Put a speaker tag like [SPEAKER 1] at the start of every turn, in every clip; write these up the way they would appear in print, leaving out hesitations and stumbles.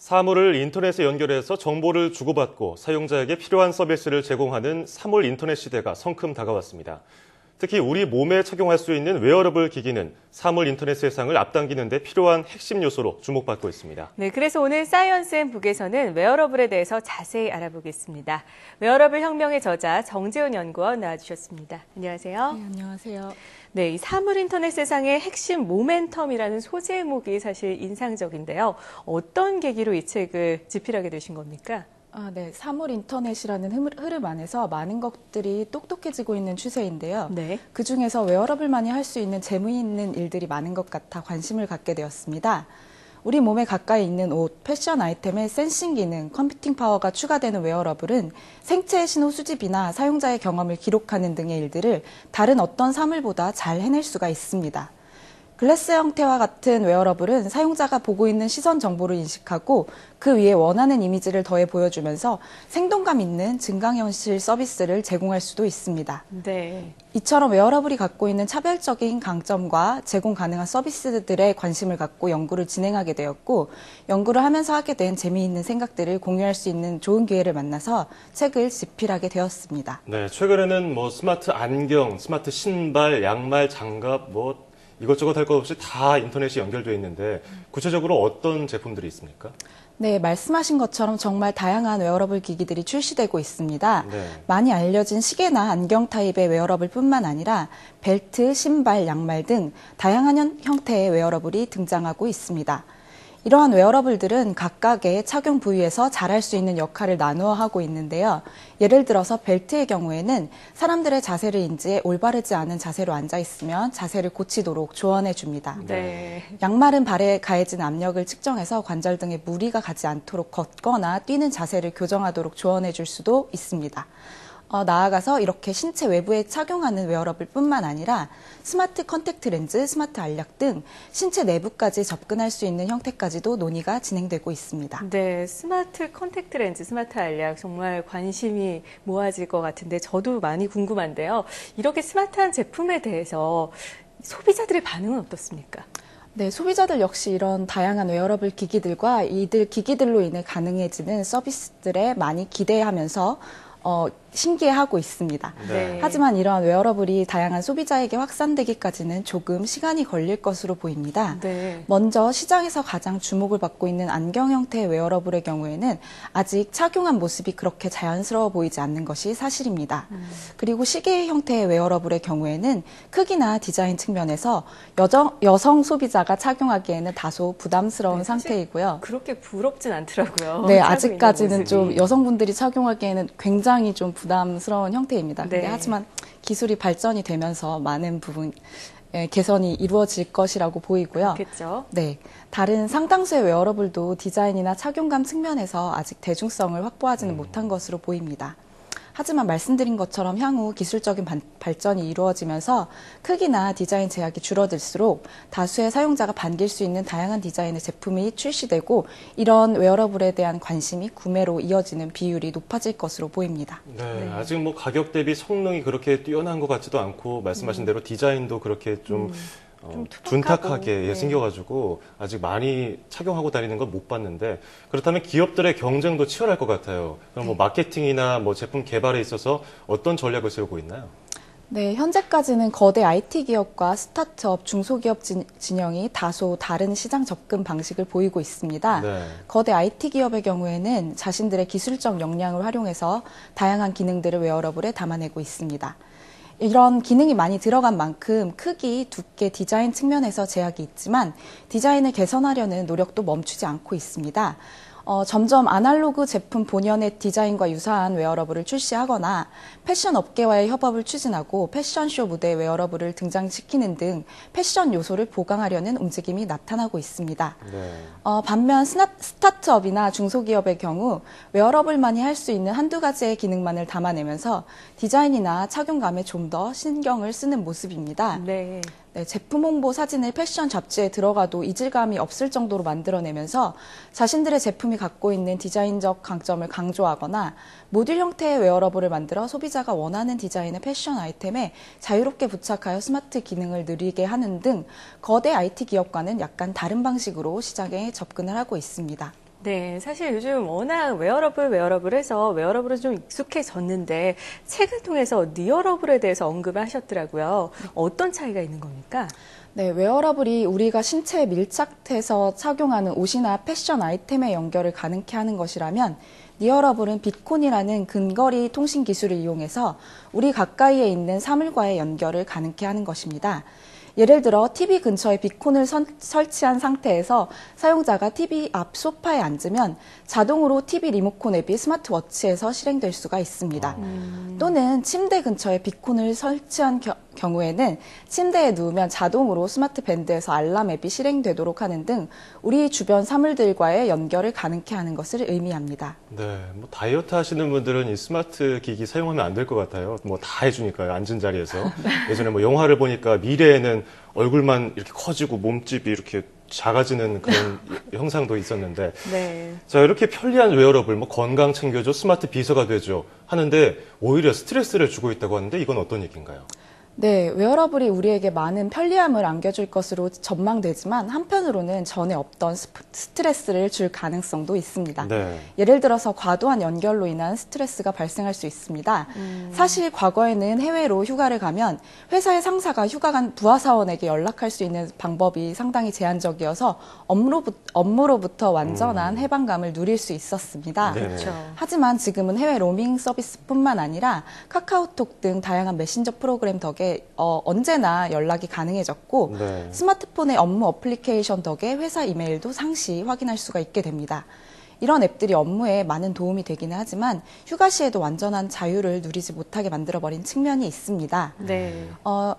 [SPEAKER 1] 사물을 인터넷에 연결해서 정보를 주고받고 사용자에게 필요한 서비스를 제공하는 사물 인터넷 시대가 성큼 다가왔습니다. 특히 우리 몸에 착용할 수 있는 웨어러블 기기는 사물 인터넷 세상을 앞당기는 데 필요한 핵심 요소로 주목받고 있습니다.
[SPEAKER 2] 네, 그래서 오늘 사이언스 앤 북에서는 웨어러블에 대해서 자세히 알아보겠습니다. 웨어러블 혁명의 저자 정재훈 연구원 나와주셨습니다. 안녕하세요.
[SPEAKER 3] 네, 안녕하세요.
[SPEAKER 2] 네, 이 사물 인터넷 세상의 핵심 모멘텀이라는 소재 제목이 사실 인상적인데요. 어떤 계기로 이 책을 집필하게 되신 겁니까?
[SPEAKER 3] 네, 사물 인터넷이라는 흐름 안에서 많은 것들이 똑똑해지고 있는 추세인데요.
[SPEAKER 2] 네.
[SPEAKER 3] 그중에서 웨어러블만이 할 수 있는 재미있는 일들이 많은 것 같아 관심을 갖게 되었습니다. 우리 몸에 가까이 있는 옷, 패션 아이템의 센싱 기능, 컴퓨팅 파워가 추가되는 웨어러블은 생체의 신호 수집이나 사용자의 경험을 기록하는 등의 일들을 다른 어떤 사물보다 잘 해낼 수가 있습니다. 글래스 형태와 같은 웨어러블은 사용자가 보고 있는 시선 정보를 인식하고 그 위에 원하는 이미지를 더해 보여주면서 생동감 있는 증강현실 서비스를 제공할 수도 있습니다.
[SPEAKER 2] 네.
[SPEAKER 3] 이처럼 웨어러블이 갖고 있는 차별적인 강점과 제공 가능한 서비스들에 관심을 갖고 연구를 진행하게 되었고, 연구를 하면서 하게 된 재미있는 생각들을 공유할 수 있는 좋은 기회를 만나서 책을 집필하게 되었습니다.
[SPEAKER 1] 네, 최근에는 스마트 안경, 스마트 신발, 양말, 장갑, 이것저것 할 것 없이 다 인터넷이 연결되어 있는데 구체적으로 어떤 제품들이 있습니까?
[SPEAKER 3] 네, 말씀하신 것처럼 정말 다양한 웨어러블 기기들이 출시되고 있습니다.
[SPEAKER 1] 네.
[SPEAKER 3] 많이 알려진 시계나 안경 타입의 웨어러블뿐만 아니라 벨트, 신발, 양말 등 다양한 형태의 웨어러블이 등장하고 있습니다. 이러한 웨어러블들은 각각의 착용 부위에서 잘할 수 있는 역할을 나누어 하고 있는데요. 예를 들어서 벨트의 경우에는 사람들의 자세를 인지해 올바르지 않은 자세로 앉아 있으면 자세를 고치도록 조언해 줍니다.
[SPEAKER 2] 네.
[SPEAKER 3] 양말은 발에 가해진 압력을 측정해서 관절 등에 무리가 가지 않도록 걷거나 뛰는 자세를 교정하도록 조언해 줄 수도 있습니다. 나아가서 이렇게 신체 외부에 착용하는 웨어러블뿐만 아니라 스마트 컨택트 렌즈, 스마트 알약 등 신체 내부까지 접근할 수 있는 형태까지도 논의가 진행되고 있습니다.
[SPEAKER 2] 네, 스마트 컨택트 렌즈, 스마트 알약 정말 관심이 모아질 것 같은데 저도 많이 궁금한데요. 이렇게 스마트한 제품에 대해서 소비자들의 반응은 어떻습니까?
[SPEAKER 3] 네, 소비자들 역시 이런 다양한 웨어러블 기기들과 이들 기기들로 인해 가능해지는 서비스들에 많이 기대하면서 신기해하고 있습니다.
[SPEAKER 2] 네.
[SPEAKER 3] 하지만 이러한 웨어러블이 다양한 소비자에게 확산되기까지는 조금 시간이 걸릴 것으로 보입니다.
[SPEAKER 2] 네.
[SPEAKER 3] 먼저 시장에서 가장 주목을 받고 있는 안경 형태의 웨어러블의 경우에는 아직 착용한 모습이 그렇게 자연스러워 보이지 않는 것이 사실입니다. 그리고 시계 형태의 웨어러블의 경우에는 크기나 디자인 측면에서 여성 소비자가 착용하기에는 다소 부담스러운 상태이고요.
[SPEAKER 2] 그렇게 부럽진 않더라고요.
[SPEAKER 3] 네,
[SPEAKER 2] 차고
[SPEAKER 3] 아직까지는
[SPEAKER 2] 있는
[SPEAKER 3] 좀
[SPEAKER 2] 모습이.
[SPEAKER 3] 여성분들이 착용하기에는 굉장히 좀 부담스러운 형태입니다.
[SPEAKER 2] 네.
[SPEAKER 3] 근데 하지만 기술이 발전이 되면서 많은 부분 개선이 이루어질 것이라고 보이고요.
[SPEAKER 2] 그렇겠죠.
[SPEAKER 3] 네, 다른 상당수의 웨어러블도 디자인이나 착용감 측면에서 아직 대중성을 확보하지는 못한 것으로 보입니다. 하지만 말씀드린 것처럼 향후 기술적인 발전이 이루어지면서 크기나 디자인 제약이 줄어들수록 다수의 사용자가 반길 수 있는 다양한 디자인의 제품이 출시되고 이런 웨어러블에 대한 관심이 구매로 이어지는 비율이 높아질 것으로 보입니다.
[SPEAKER 1] 네, 아직 가격 대비 성능이 그렇게 뛰어난 것 같지도 않고 말씀하신 대로 디자인도 그렇게 좀 둔탁하게
[SPEAKER 2] 네.
[SPEAKER 1] 생겨가지고 아직 많이 착용하고 다니는 건 못 봤는데 그렇다면 기업들의 경쟁도 치열할 것 같아요. 그럼 마케팅이나 제품 개발에 있어서 어떤 전략을 세우고 있나요?
[SPEAKER 3] 네, 현재까지는 거대 IT 기업과 스타트업, 중소기업 진영이 다소 다른 시장 접근 방식을 보이고 있습니다.
[SPEAKER 1] 네.
[SPEAKER 3] 거대 IT 기업의 경우에는 자신들의 기술적 역량을 활용해서 다양한 기능들을 웨어러블에 담아내고 있습니다. 이런 기능이 많이 들어간 만큼 크기, 두께, 디자인 측면에서 제약이 있지만 디자인을 개선하려는 노력도 멈추지 않고 있습니다. 점점 아날로그 제품 본연의 디자인과 유사한 웨어러블을 출시하거나 패션 업계와의 협업을 추진하고 패션쇼 무대에 웨어러블을 등장시키는 등 패션 요소를 보강하려는 움직임이 나타나고 있습니다.
[SPEAKER 1] 네.
[SPEAKER 3] 반면 스타트업이나 중소기업의 경우 웨어러블만이 할 수 있는 한두 가지의 기능만을 담아내면서 디자인이나 착용감에 좀 더 신경을 쓰는 모습입니다.
[SPEAKER 2] 네.
[SPEAKER 3] 네, 제품 홍보 사진을 패션 잡지에 들어가도 이질감이 없을 정도로 만들어내면서 자신들의 제품이 갖고 있는 디자인적 강점을 강조하거나 모듈 형태의 웨어러블을 만들어 소비자가 원하는 디자인의 패션 아이템에 자유롭게 부착하여 스마트 기능을 누리게 하는 등 거대 IT 기업과는 약간 다른 방식으로 시장에 접근을 하고 있습니다.
[SPEAKER 2] 네, 사실 요즘 워낙 웨어러블 해서 웨어러블은 좀 익숙해졌는데 책을 통해서 니어러블에 대해서 언급을 하셨더라고요. 어떤 차이가 있는 겁니까?
[SPEAKER 3] 네, 웨어러블이 우리가 신체에 밀착해서 착용하는 옷이나 패션 아이템의 연결을 가능케 하는 것이라면 니어러블은 비콘이라는 근거리 통신 기술을 이용해서 우리 가까이에 있는 사물과의 연결을 가능케 하는 것입니다. 예를 들어 TV 근처에 비콘을 설치한 상태에서 사용자가 TV 앞 소파에 앉으면 자동으로 TV 리모컨 앱이 스마트워치에서 실행될 수가 있습니다. 또는 침대 근처에 비콘을 설치한 경우에는 침대에 누우면 자동으로 스마트 밴드에서 알람 앱이 실행되도록 하는 등 우리 주변 사물들과의 연결을 가능케 하는 것을 의미합니다.
[SPEAKER 1] 네, 뭐 다이어트 하시는 분들은 이 스마트 기기 사용하면 안 될 것 같아요. 뭐 다 해주니까요, 앉은 자리에서. 예전에 뭐 영화를 보니까 미래에는 얼굴만 이렇게 커지고 몸집이 이렇게 작아지는 그런 형상도 있었는데.
[SPEAKER 2] 네.
[SPEAKER 1] 자, 이렇게 편리한 웨어러블, 뭐 건강 챙겨줘, 스마트 비서가 되죠 하는데 오히려 스트레스를 주고 있다고 하는데 이건 어떤 얘기인가요?
[SPEAKER 3] 네, 웨어러블이 우리에게 많은 편리함을 안겨줄 것으로 전망되지만 한편으로는 전에 없던 스트레스를 줄 가능성도 있습니다.
[SPEAKER 1] 네.
[SPEAKER 3] 예를 들어서 과도한 연결로 인한 스트레스가 발생할 수 있습니다. 사실 과거에는 해외로 휴가를 가면 회사의 상사가 휴가 간 부하 사원에게 연락할 수 있는 방법이 상당히 제한적이어서 업무로부터 완전한 해방감을 누릴 수 있었습니다.
[SPEAKER 1] 네.
[SPEAKER 2] 그렇죠.
[SPEAKER 3] 하지만 지금은 해외 로밍 서비스뿐만 아니라 카카오톡 등 다양한 메신저 프로그램 덕에 언제나 연락이 가능해졌고
[SPEAKER 1] 네.
[SPEAKER 3] 스마트폰의 업무 어플리케이션 덕에 회사 이메일도 상시 확인할 수가 있게 됩니다. 이런 앱들이 업무에 많은 도움이 되기는 하지만 휴가 시에도 완전한 자유를 누리지 못하게 만들어버린 측면이 있습니다.
[SPEAKER 2] 네.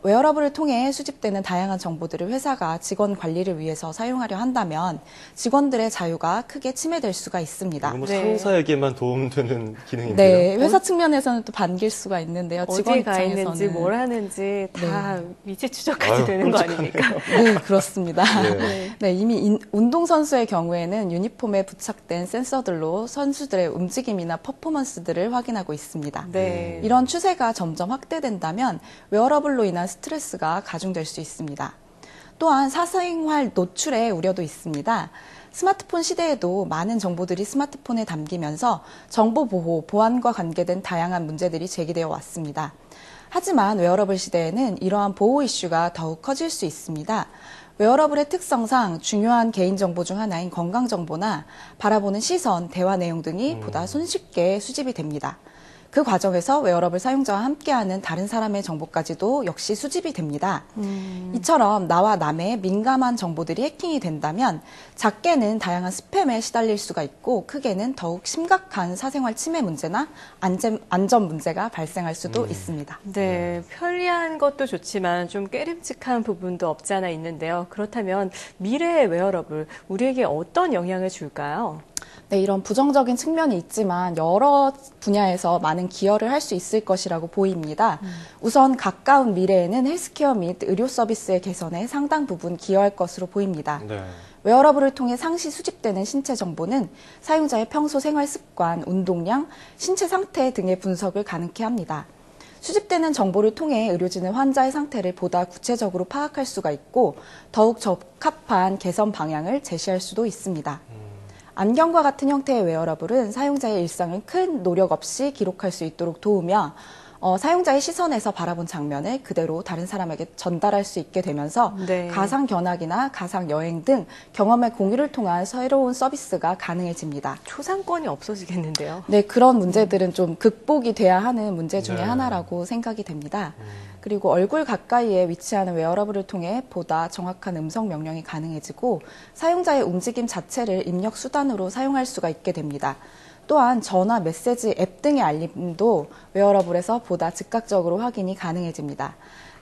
[SPEAKER 3] 웨어러블을 통해 수집되는 다양한 정보들을 회사가 직원 관리를 위해서 사용하려 한다면 직원들의 자유가 크게 침해될 수가 있습니다.
[SPEAKER 1] 이거 뭐
[SPEAKER 2] 네.
[SPEAKER 1] 상사에게만 도움되는 기능인데요.
[SPEAKER 3] 네, 회사 측면에서는 또 반길 수가 있는데요. 직원
[SPEAKER 2] 어디에 가 있는지
[SPEAKER 3] 입장에서는
[SPEAKER 2] 뭘 하는지 다 위치 추적까지
[SPEAKER 1] 아유,
[SPEAKER 2] 되는 거
[SPEAKER 1] 끔찍하네요.
[SPEAKER 2] 아닙니까?
[SPEAKER 3] 네, 그렇습니다.
[SPEAKER 1] 네.
[SPEAKER 3] 네, 이미 운동선수의 경우에는 유니폼에 부착된 센서들로 선수들의 움직임이나 퍼포먼스들을 확인하고 있습니다.
[SPEAKER 2] 네.
[SPEAKER 3] 이런 추세가 점점 확대된다면 웨어러블로 인한 스트레스가 가중될 수 있습니다. 또한 사생활 노출의 우려도 있습니다. 스마트폰 시대에도 많은 정보들이 스마트폰에 담기면서 정보 보호, 보안과 관계된 다양한 문제들이 제기되어 왔습니다. 하지만 웨어러블 시대에는 이러한 보호 이슈가 더욱 커질 수 있습니다. 웨어러블의 특성상 중요한 개인정보 중 하나인 건강정보나 바라보는 시선, 대화 내용 등이 보다 손쉽게 수집이 됩니다. 그 과정에서 웨어러블 사용자와 함께하는 다른 사람의 정보까지도 역시 수집이 됩니다. 이처럼 나와 남의 민감한 정보들이 해킹이 된다면 작게는 다양한 스팸에 시달릴 수가 있고 크게는 더욱 심각한 사생활 침해 문제나 안전 문제가 발생할 수도 있습니다.
[SPEAKER 2] 네, 편리한 것도 좋지만 좀 깨름직한 부분도 없지 않아 있는데요. 그렇다면 미래의 웨어러블, 우리에게 어떤 영향을 줄까요?
[SPEAKER 3] 네, 이런 부정적인 측면이 있지만 여러 분야에서 많은 기여를 할 수 있을 것이라고 보입니다. 우선 가까운 미래에는 헬스케어 및 의료 서비스의 개선에 상당 부분 기여할 것으로 보입니다.
[SPEAKER 1] 네.
[SPEAKER 3] 웨어러블을 통해 상시 수집되는 신체 정보는 사용자의 평소 생활 습관, 운동량, 신체 상태 등의 분석을 가능케 합니다. 수집되는 정보를 통해 의료진은 환자의 상태를 보다 구체적으로 파악할 수가 있고 더욱 적합한 개선 방향을 제시할 수도 있습니다. 안경과 같은 형태의 웨어러블은 사용자의 일상을 큰 노력 없이 기록할 수 있도록 도우며 사용자의 시선에서 바라본 장면을 그대로 다른 사람에게 전달할 수 있게 되면서
[SPEAKER 2] 네.
[SPEAKER 3] 가상 견학이나 가상 여행 등 경험의 공유를 통한 새로운 서비스가 가능해집니다.
[SPEAKER 2] 초상권이 없어지겠는데요.
[SPEAKER 3] 네, 그런 문제들은 좀 극복이 돼야 하는 문제 중에
[SPEAKER 1] 네.
[SPEAKER 3] 하나라고 생각이 됩니다. 그리고 얼굴 가까이에 위치하는 웨어러블을 통해 보다 정확한 음성 명령이 가능해지고 사용자의 움직임 자체를 입력 수단으로 사용할 수가 있게 됩니다. 또한 전화, 메시지, 앱 등의 알림도 웨어러블에서 보다 즉각적으로 확인이 가능해집니다.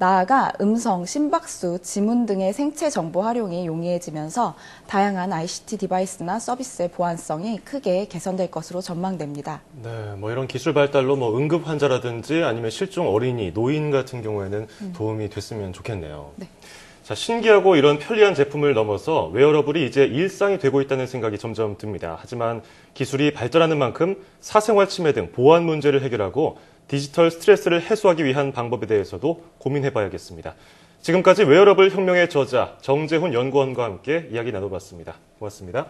[SPEAKER 3] 나아가 음성, 심박수, 지문 등의 생체 정보 활용이 용이해지면서 다양한 ICT 디바이스나 서비스의 보안성이 크게 개선될 것으로 전망됩니다.
[SPEAKER 1] 네, 뭐 이런 기술 발달로 뭐 응급 환자라든지 아니면 실종 어린이, 노인 같은 경우에는 도움이 됐으면 좋겠네요.
[SPEAKER 3] 네.
[SPEAKER 1] 자, 신기하고 이런 편리한 제품을 넘어서 웨어러블이 이제 일상이 되고 있다는 생각이 점점 듭니다. 하지만 기술이 발전하는 만큼 사생활 침해 등 보안 문제를 해결하고 디지털 스트레스를 해소하기 위한 방법에 대해서도 고민해봐야겠습니다. 지금까지 웨어러블 혁명의 저자 정재훈 연구원과 함께 이야기 나눠봤습니다. 고맙습니다.